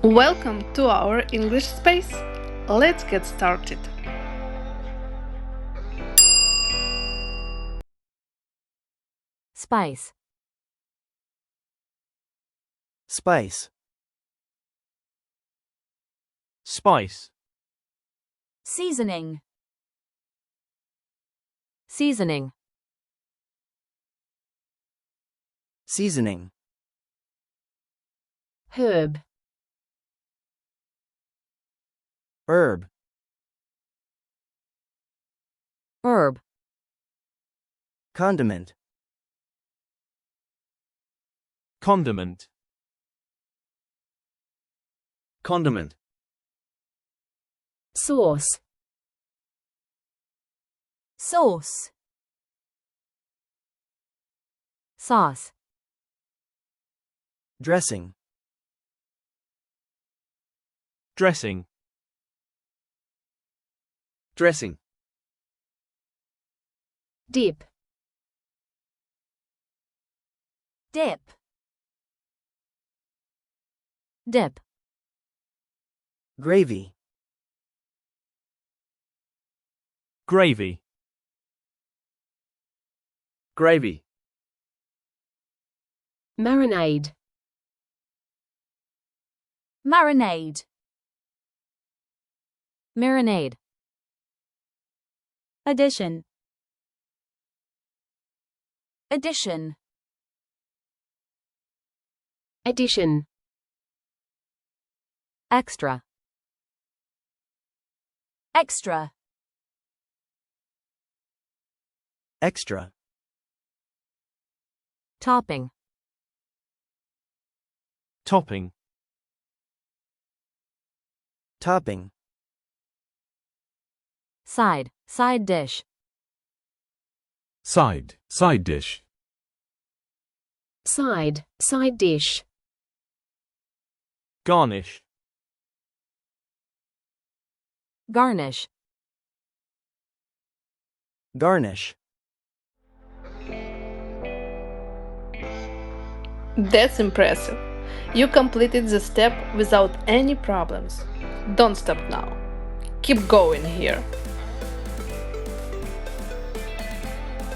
Welcome to our English space. Let's get started. Spice. Spice. Spice. Seasoning. Seasoning. Seasoning. Herb. Herb. Herb. Condiment. Condiment. Condiment. Sauce. Sauce. Sauce. Dressing. Dressing. Dressing. Dip. Dip. Dip. Gravy. Gravy. Gravy. Marinade. Marinade. Marinade. Addition. Addition. Addition. Extra. Extra. Extra. Topping. Topping. Topping. Side. Side dish. Side dish. Side. Side dish. Garnish. Garnish. Garnish. That's impressive. You completed the step without any problems. Don't stop now. Keep going here.